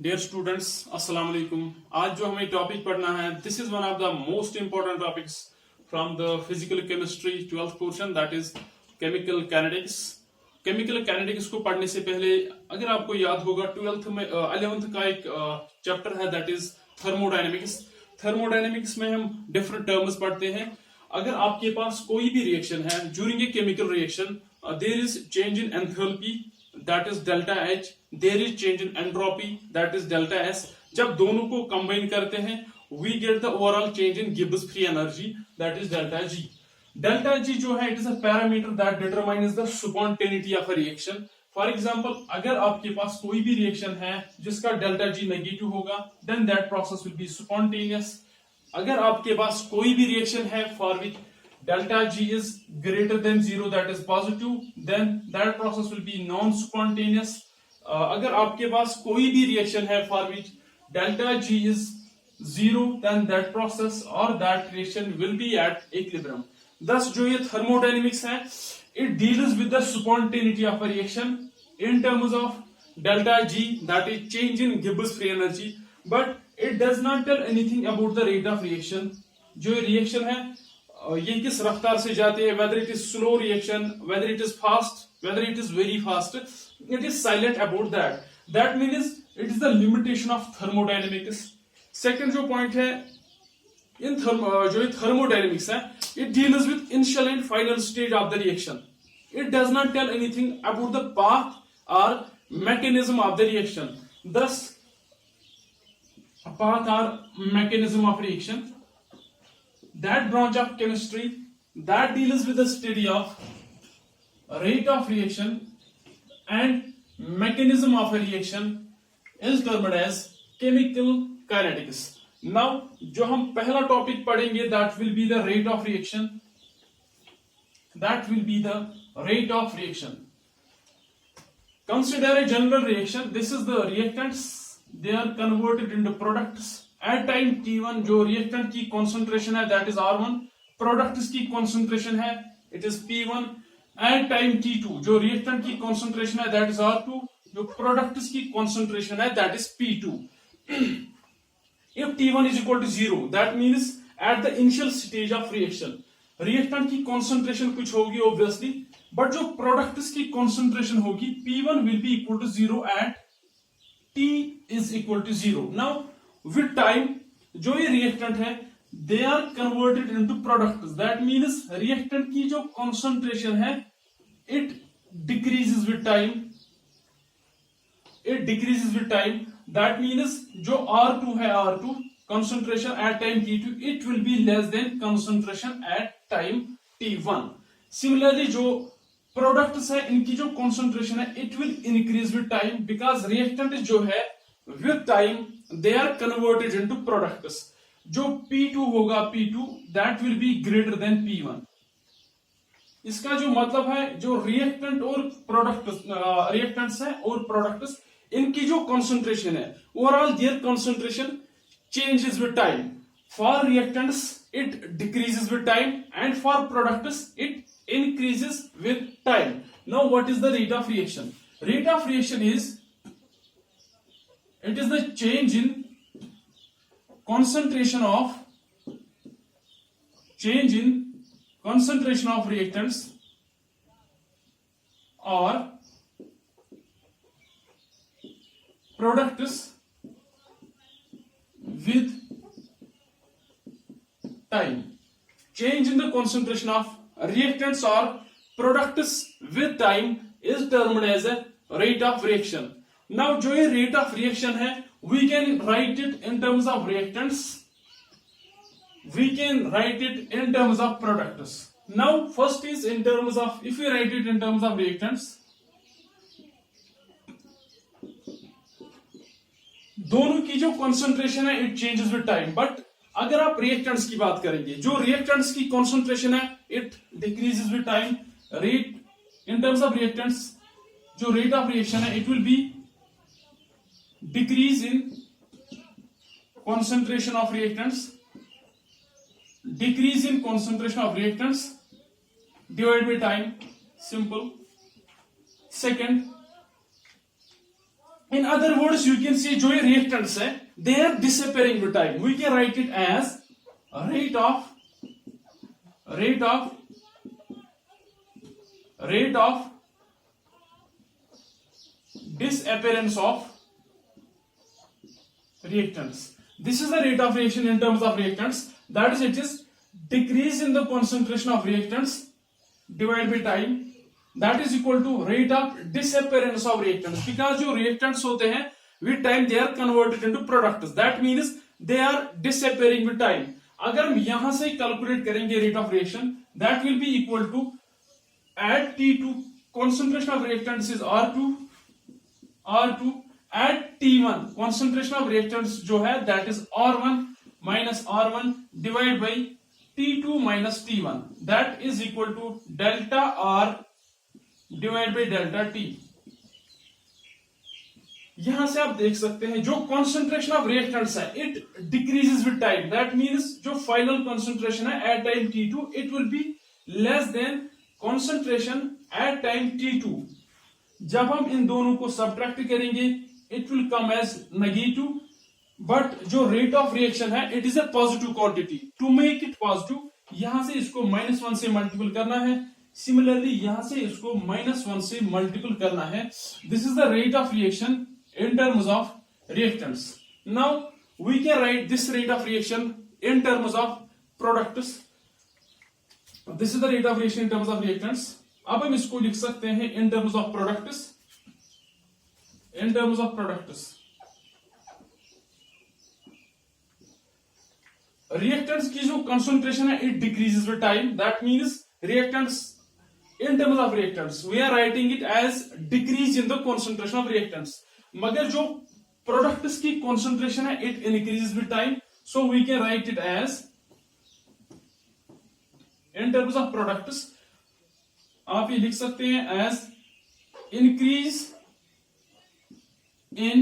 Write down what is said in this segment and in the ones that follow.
Dear students, अस्सलाम वालेकुम। आज जो हमें टॉपिक पढ़ना है, this is one of the most important topics from the physical chemistry 12th portion, that is chemical kinetics. Chemical kinetics को पढ़ने से पहले अगर आपको याद होगा 12th में 11th का एक चैप्टर है, दैट इज थर्मोडायनेमिक्स। थर्मोडायनेमिक्स में हम डिफरेंट टर्म्स पढ़ते हैं। अगर आपके पास कोई भी रिएक्शन है, during a chemical reaction there is change in enthalpy, that is delta H, there is change in entropy, that is delta S। जब दोनों को कंबाइन करते हैं we get the overall change in Gibbs free energy, that is delta G। delta G जो है, it is a parameter that determines the spontaneity of a reaction। For example, अगर आपके पास कोई भी रिएक्शन है जिसका डेल्टा G नेगेटिव होगा, then that process will be spontaneous। अगर आपके पास कोई भी रिएक्शन है for which delta G is greater than 0, that is positive, then that process will be non-spontaneous। अगर आपके पास कोई भी रिएक्शन है for which delta G is 0, then that process or that reaction will be at equilibrium। thus जो ये thermodynamics है, it deals with the spontaneity of a reaction in terms of delta G, that is change in Gibbs free energy, but it does not tell anything about the rate of reaction। जो ये reaction है ये किस रफ्तार से जाते हैं, whether it is slow reaction, whether it is fast, whether it is very fast, it is silent about that। that means it is the limitation of thermodynamics। second जो point है इन जो thermodynamics है, it deals with initial and final stage of the reaction। it does not tell anything about the path or mechanism of the reaction। thus path or mechanism of reaction, that branch of chemistry that deals with the study of rate of reaction and mechanism of a reaction is termed as chemical kinetics। now जो हम पहला topic पढ़ेंगे, that will be the rate of reaction, that will be the rate of reaction। consider a general reaction, this is the reactants, they are converted into products at time t1। जो reactant की concentration है that is r1, products की concentration है it is p1। at time t2 जो reactant की concentration है that is r2, जो products की कॉन्सेंट्रेशन है that is p2। if t1 is equal to 0, that means at the initial stage of reaction reactant की concentration कुछ होगी obviously, but जो प्रोडक्ट्स की कॉन्सेंट्रेशन होगी p1 will be equal to 0 at t is equal to 0। now with time जो ये reactant है they are converted into products, that means reactant की जो concentration है it decreases with time, it decreases with time। that means जो R2 है, R2 concentration at time T2 it will be less than concentration at time T1। similarly जो products है इनकी जो concentration है it will increase with time, because reactant जो है with time they are converted into products। जो P2 होगा, P2 that will be greater than P1। इसका जो मतलब है, जो रिएक्टेंट और प्रोडक्ट्स रिएक्टेंट्स है और प्रोडक्ट्स इनकी जो कंसंट्रेशन है overall there concentration changes with time. For reactants it decreases with time and for products it increases with time. Now what is the rate of reaction? Rate of reaction is it is the change in concentration of reactants or products with time। change in the concentration of reactants or products with time is termed as a rate of reaction। now जो ये rate of reaction है we can write it in terms of reactants, we can write it in terms of products। now first is in terms of, if we write it in terms of reactants, दोनों की जो concentration है it changes with time। but अगर आप reactants की बात करेंगे, जो reactants की concentration है it decreases with time। rate in terms of reactants जो rate of reaction है it will be decrease in concentration of reactants, decrease in concentration of reactants divided by time, simple। second In other words, you can see जो ये reactants है, they are disappearing with time. We can write it as rate of disappearance of reactants. This is the rate of reaction in terms of reactants. That is, it is decrease in the concentration of reactants divided by time. That is equal to rate of disappearance of reactants. Because जो reactants होते हैं with time they are converted into products. That means they are disappearing with time. अगर हम यहां से calculate करेंगे rate of reaction, that will be equal to at T2 concentration of reactants is R2 at T1 concentration of reactants जो है that is R1 minus R1 divided by T2 minus T1. That is equal to delta R divide by delta T. यहां से आप देख सकते हैं जो concentration of reactants है it decreases with time. That means जो फाइनल कॉन्सेंट्रेशन है at time T2 it will be less than concentration at time T2. जब हम इन दोनों को सब्ट्रैक्ट करेंगे it will come as negative. But जो रेट ऑफ रिएक्शन है it is a positive quantity. To make it positive यहां से इसको -1 से मल्टीपल करना है. सिमिलरली यहां से इसको -1 से मल्टीपल करना है. This is the rate of reaction in terms of reactants. Now we can write this rate of reaction in terms of products. This is the rate of reaction in terms of reactants. अब हम इसको लिख सकते हैं in terms of products. In terms of products reactants की जो concentration है it decreases with time. That means reactants in terms of reactants we are writing it as decrease in the concentration of reactants. मगर जो products की concentration है it increases with time, so we can write it as in terms of products आप ये लिख सकते हैं as increase in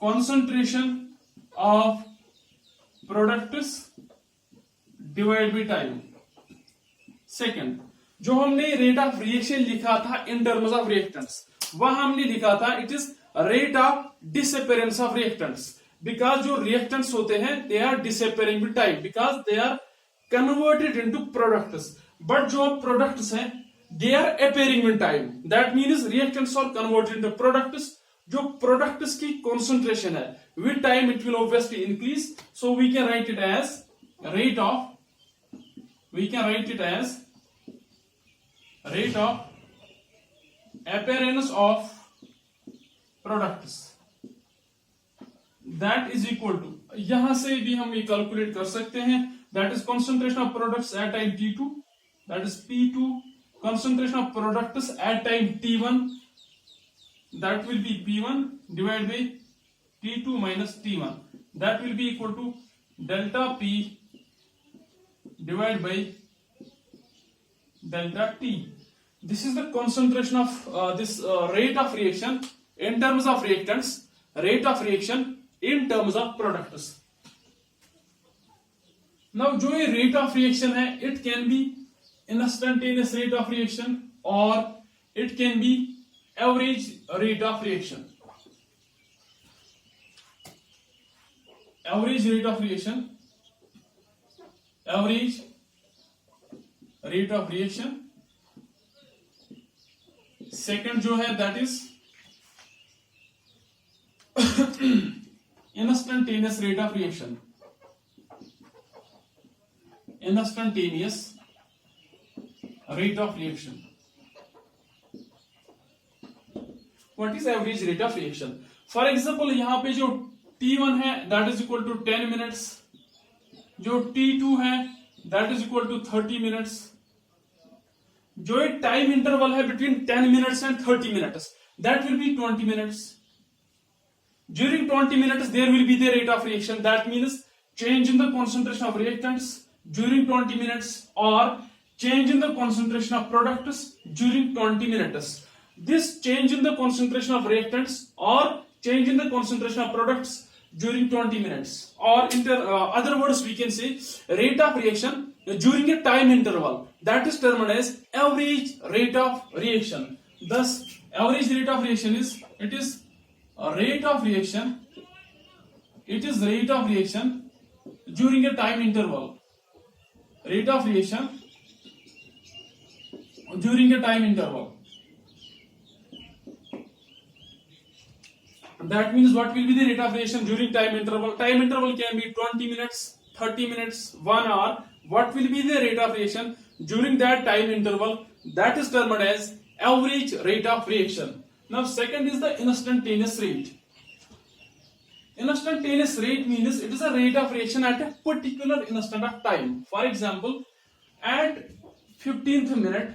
concentration of products divided by time. Second, जो हमने रेट ऑफ रिएक्शन लिखा था इन टर्म्स ऑफ रिएक्टेंट्स वह हमने लिखा था it is rate of disappearance of reactants. Because जो रिएक्टेंट्स होते हैं they are disappearing with time because they are converted into products. But जो प्रोडक्ट्स हैं they are appearing with time. That means reactants are converted into products. जो products की concentration है with time it will obviously increase. So we can write it as rate of appearance of products. That is equal to, यहां से भी हम ये calculate कर सकते हैं. That is concentration of products at time T2, that is P2. Concentration of products at time T1, that will be P1 divided by T2 minus T1. That will be equal to delta P divided by delta T. This is the concentration of this rate of reaction in terms of reactants, rate of reaction in terms of products. Now जो ये rate of reaction है it can be instantaneous rate of reaction or it can be average rate of reaction. Average rate of reaction, average rate of reaction. Second जो है that is instantaneous rate of reaction. Instantaneous rate of reaction. What is average rate of reaction? For example यहां पे जो T1 है that is equal to 10 minutes. जो T2 है that is equal to 30 minutes. जो एक टाइम इंटरवल है between 10 minutes and 30 minutes that will be 20 minutes. During 20 minutes there will be the rate of reaction. That means change in the concentration of reactants during 20 minutes और change in the concentration of products during 20 minutes. This change in the concentration of reactants or change in the concentration of products during 20 minutes, or in other words we can say rate of reaction during a time interval, that is termed as average rate of reaction. Thus average rate of reaction is rate of reaction during a time interval. Rate of reaction during a time interval. That means what will be the rate of reaction during time interval? Time interval can be 20 minutes, 30 minutes, 1 hour. What will be the rate of reaction during that time interval? That is termed as average rate of reaction. Now second is the instantaneous rate. Instantaneous rate means it is a rate of reaction at a particular instant of time. For example, at 15th minute,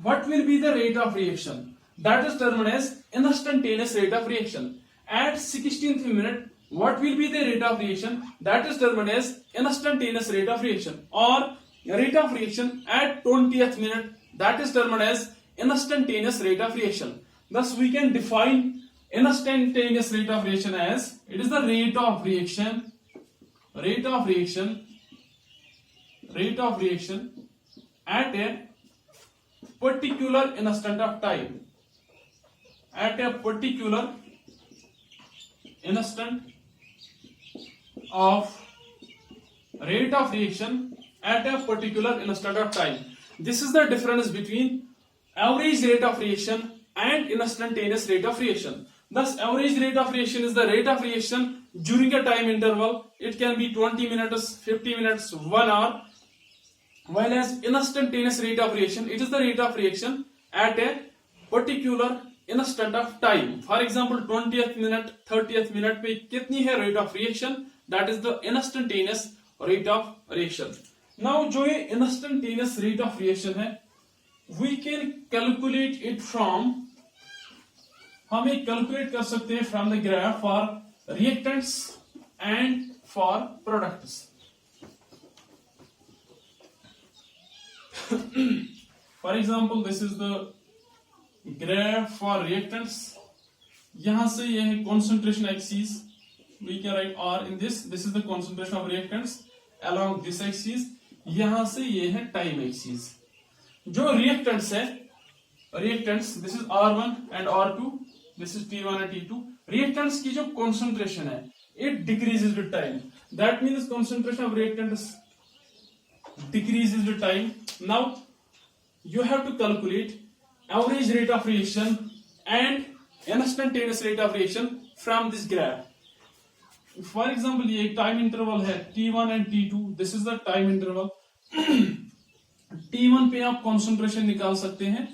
what will be the rate of reaction? That is termed as instantaneous rate of reaction. At 16th minute, what will be the rate of reaction? That is termed as instantaneous rate of reaction. Or rate of reaction at 20th minute, that is termed as instantaneous rate of reaction. Thus we can define instantaneous rate of reaction as it is the rate of reaction at a particular instant of time. At a particular instant of rate of reaction at a particular instant of time. This is the difference between average rate of reaction and instantaneous rate of reaction. Thus average rate of reaction is the rate of reaction during a time interval. It can be 20 minutes, 50 minutes, 1 hour. While as instantaneous rate of reaction, it is the rate of reaction at a particular instant of time. For example, 20th minute, 30th minute पे कितनी है rate of reaction? That is the instantaneous rate of reaction. Now जो ये instantaneous rate of reaction है, we can calculate it from, हम एक calculate कर सकते हैं from the graph for reactants and for products. For example, this is the graph for reactants. यहां से यह है concentration axis. We can write R in this. This is the concentration of reactants along this axis. यहां से यह है time axis. जो reactants है, reactants, this is R1 and R2. This is T1 and T2. Reactants की जो concentration है, it decreases with time. That means concentration of reactants decreases with time. Now you have to calculate average rate of reaction and instantaneous rate of reaction from this graph. For example, ये time interval है T1 and T2. This is the time interval. T1 पे आप concentration निकाल सकते हैं.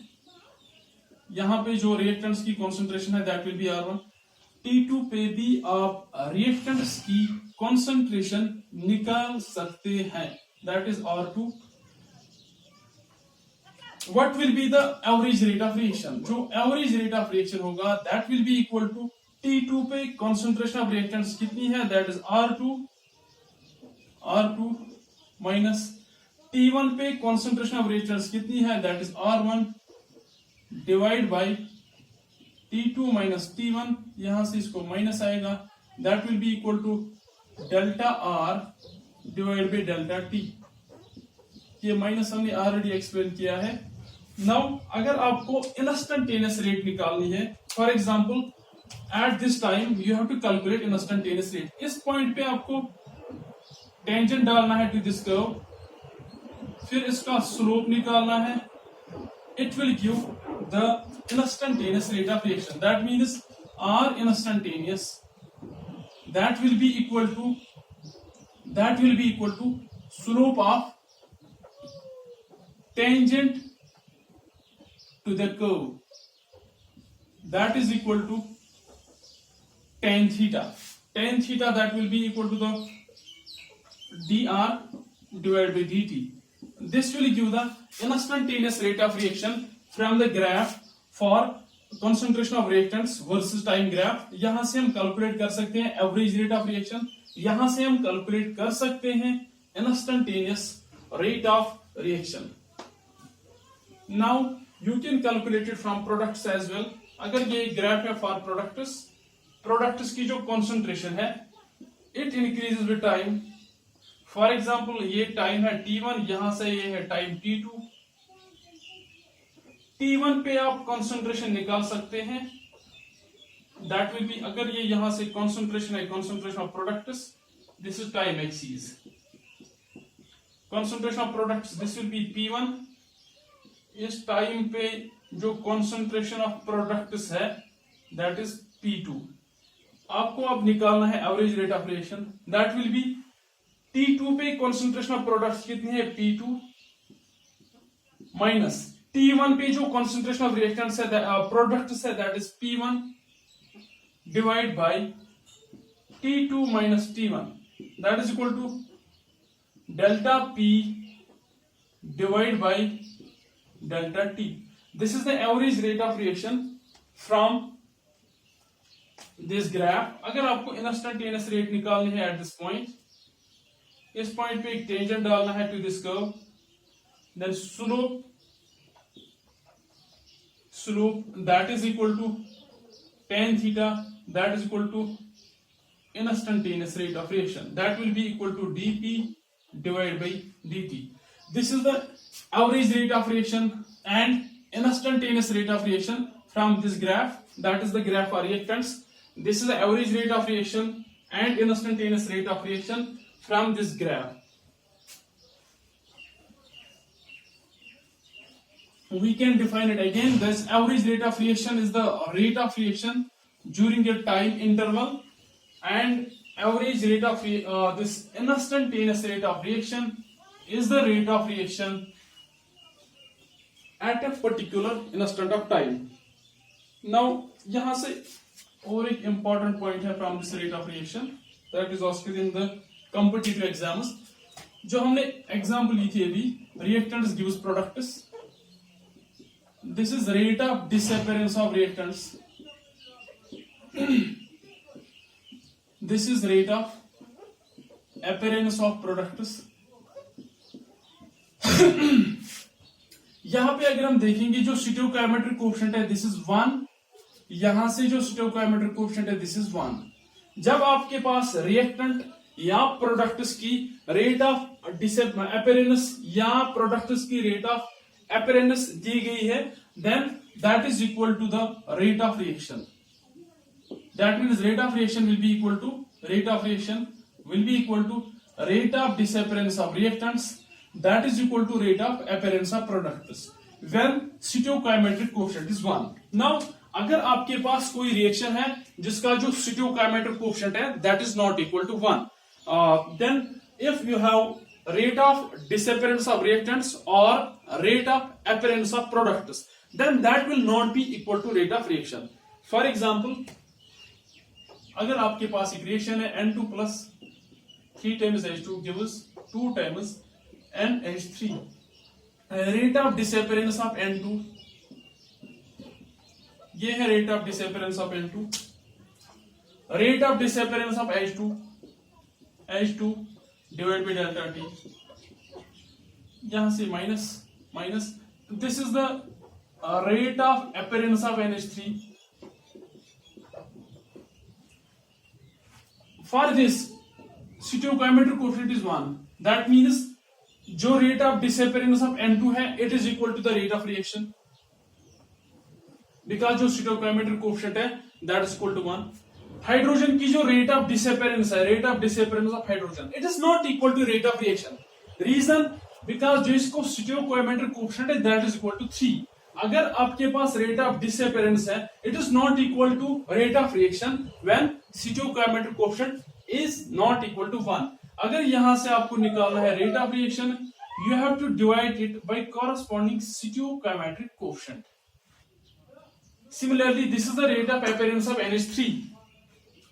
यहाँ पे जो reactants की concentration है that will be R1. T2 पे भी आप reactants की concentration निकाल सकते हैं. That is R2. What will be the average rate of reaction? जो average rate of reaction होगा that will be equal to T2 पे concentration of reactants कितनी है? That is R2 minus T1 पे concentration of reactants कितनी है? That is R1 divide by T2 minus T1. यहां से इसको माइनस आएगा. That will be equal to delta R divided by delta T. ये माइनस हमने ऑलरेडी एक्सप्लेन किया है. नाउ अगर आपको इंस्टेंटेनियस रेट निकालनी है, for example at this time you have to calculate instantaneous rate. इस पॉइंट पे आपको टेंजेंट डालना है टू दिस कर्व, फिर इसका स्लोप निकालना है. It will give the instantaneous rate of reaction. That means our instantaneous that will be equal to slope of tangent to the curve, that is equal to tan theta. Tan theta that will be equal to the dr divided by dt. This will give the instantaneous rate of reaction from the graph for concentration of reactants versus time graph. यहां से हम calculate कर सकते हैं average rate of reaction, यहां से हम calculate कर सकते हैं instantaneous rate of reaction. Now you can calculate it from products as well. अगर ये ग्राफ है फॉर प्रोडक्ट्स की जो कॉन्सेंट्रेशन है it increases with time. For example ये टाइम है T1, यहां से ये है टाइम T2. T1 पे आप कंसंट्रेशन निकाल सकते हैं, दैट विल बी, अगर ये यहां से कंसंट्रेशन है, concentration of products, this is time axis, concentration of products this will be P1, इस टाइम पे जो कंसंट्रेशन ऑफ प्रोडक्ट्स है दैट इज P2। आपको अब निकालना है average rate of reaction, that will be T2 पे कंसंट्रेशन ऑफ प्रोडक्ट्स कितनी है P2 माइनस T1 पे जो कंसंट्रेशन ऑफ रिएक्टेंट्स है प्रोडक्ट्स है that is P1 divide by T2 minus T1, that is equal to delta P divide by delta T। This is the average rate of reaction from this graph. अगर आपको instantaneous rate निकालनी है at this point, इस point पे एक tangent डालना है to this curve, then slope that is equal to tan theta, that is equal to instantaneous rate of reaction, that will be equal to dP divided by dt. This is the average rate of reaction and instantaneous rate of reaction from this graph, that is the graph for reactants. This is the average rate of reaction and instantaneous rate of reaction from this graph. We can define it again. This average rate of reaction is the rate of reaction during a time interval, and average rate of this instantaneous rate of reaction is the rate of reaction at a particular instant of time. Now यहाँ से और एक important point है from this rate of reaction that is asked in the competitive exams. जो हमने example ली थी अभी, reactants gives products. This is rate of disappearance of reactants. This is rate of appearance of products. यहां पे अगर हम देखेंगे जो स्टोइकोमेट्रिक कोएफिशिएंट है दिस इज 1, यहां से जो स्टोइकोमेट्रिक कोएफिशिएंट है दिस इज 1। जब आपके पास रिएक्टेंट या प्रोडक्ट्स की रेट ऑफ अपीयरेंस या प्रोडक्ट्स की रेट ऑफ अपीयरेंस दी गई है, then that is equal to the rate of reaction. That means rate of reaction will be equal to rate of disappearance of reactants, that is equal to rate of appearance of products when stoichiometric coefficient is 1. Now अगर आपके पास कोई reaction है जिसका जो stoichiometric coefficient है that is not equal to 1, then if you have rate of disappearance of reactants or rate of appearance of products, then that will not be equal to rate of reaction. For example, अगर आपके पास एक reaction है N2 plus 3 times H2 gives 2 times NH3. Rate of disappearance of N2, ये है rate of disappearance of N2. Rate of disappearance of H2 divided by delta T. यहां से minus, this is the rate of appearance of NH3. For this stoichiometric coefficient is 1, that means जो rate of disappearance of N2 है it is equal to the rate of reaction, because जो stoichiometric coefficient है that is equal to 1. Hydrogen की जो rate of disappearance है, rate of disappearance of hydrogen, it is not equal to rate of reaction. Reason, because जो इसको stoichiometric coefficient है that is equal to 3. अगर आपके पास rate of disappearance है it is not equal to rate of reaction when stoichiometric coefficient is not equal to 1. अगर यहां से आपको निकालना है rate of reaction, you have to divide it by corresponding stoichiometric coefficient. Similarly, this is the rate of appearance of NH3.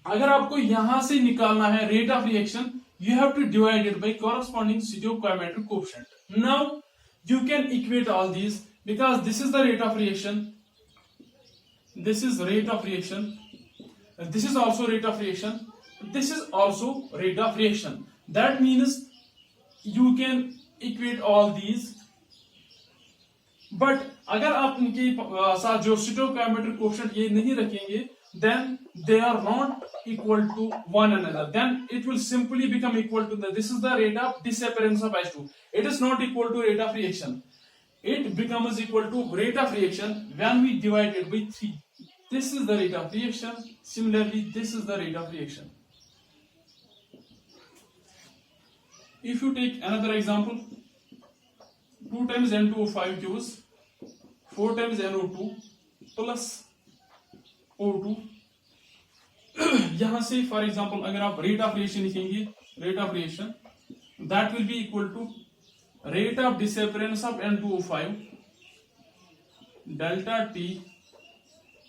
अगर आपको यहां से निकालना है rate of reaction, you have to divide it by corresponding stoichiometric coefficient. Now you can equate all these, because this is the rate of reaction, this is rate of reaction, this is also rate of reaction, this is also rate of reaction. That means you can equate all these. But अगर आप इनके साथ जो stoichiometric coefficient ये नहीं रखेंगे, then they are not equal to one another. Then it will simply become equal to this is the rate of disappearance of H2. It is not equal to rate of reaction. it becomes equal to rate of reaction when we divide it by 3. This is the rate of reaction. Similarly, this is the rate of reaction. If you take another example, 2 times N2O5 gives 4 times NO2 plus O2. यहाँ से for example अगर आप rate of reaction लिखेंगे, rate of reaction that will be equal to rate of disappearance of N2O5 delta T.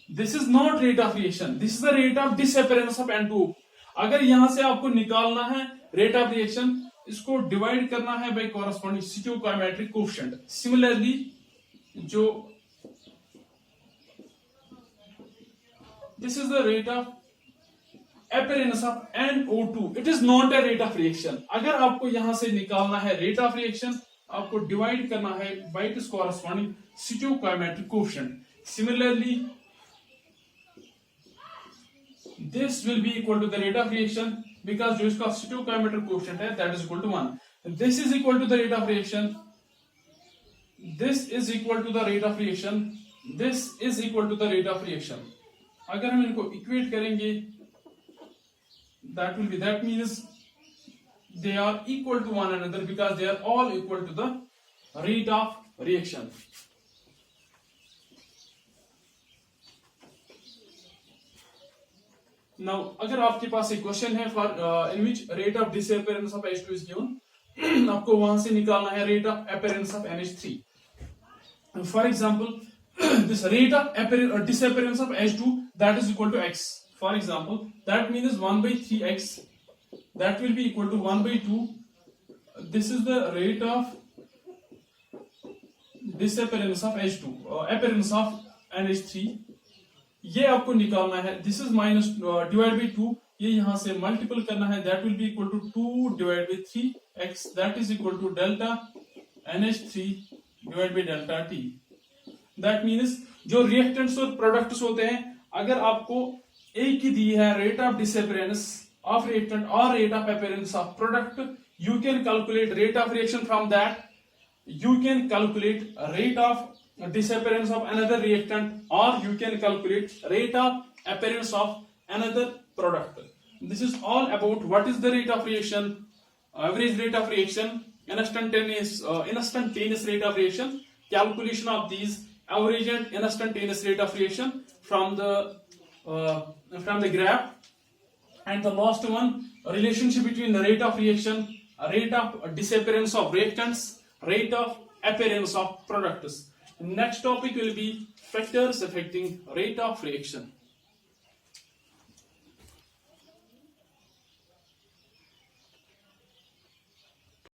This is not rate of reaction, this is the rate of disappearance of N2O. अगर यहां से आपको निकालना है rate of reaction, इसको divide करना है by corresponding stoichiometric coefficient. Similarly जो this is the rate of appearance of NO2, it is not a rate of reaction. अगर आपको यहां से निकालना है रेट ऑफ रिएक्शन, आपको डिवाइड करना है bye it's corresponding stoichiometric coefficient. Similarly this will be equal to the rate of reaction because जो इसका स्टोइकोमेट्रिक कोएफिशिएंट है that is equal to 1. This is equal to the rate of reaction, this is equal to the rate of reaction, this is equal to the rate of reaction. अगर हम इनको equate करेंगे that means they are equal to one another because they are all equal to the rate of reaction. Now अगर आपके पास एक question है for in which rate of disappearance of H2 is given, आपको वहां से निकालना है rate of appearance of NH3. For example, this rate of disappearance of H2 that is equal to x. For example, that means 1 by 3x, that will be equal to 1 by 2. This is the rate of disappearance of H2, appearance of NH3. ये आपको निकालना है. This is minus divided by 2. ये यहाँ से multiple करना है. That will be equal to 2 divided by 3x. That is equal to delta NH3 divided by delta T. That means जो रिएक्टेंट्स और प्रोडक्ट्स होते हैं, अगर आपको एक ही दी है rate of disappearance of reactant और rate of appearance of product, you can calculate rate of reaction from that. You can calculate rate of disappearance of another reactant or you can calculate rate of appearance of another product. This is all about what is the rate of reaction, average rate of reaction, instantaneous rate of reaction, calculation of these average and instantaneous rate of reaction from the graph, and the last one, relationship between the rate of reaction, rate of disappearance of reactants, rate of appearance of products. Next topic will be factors affecting rate of reaction.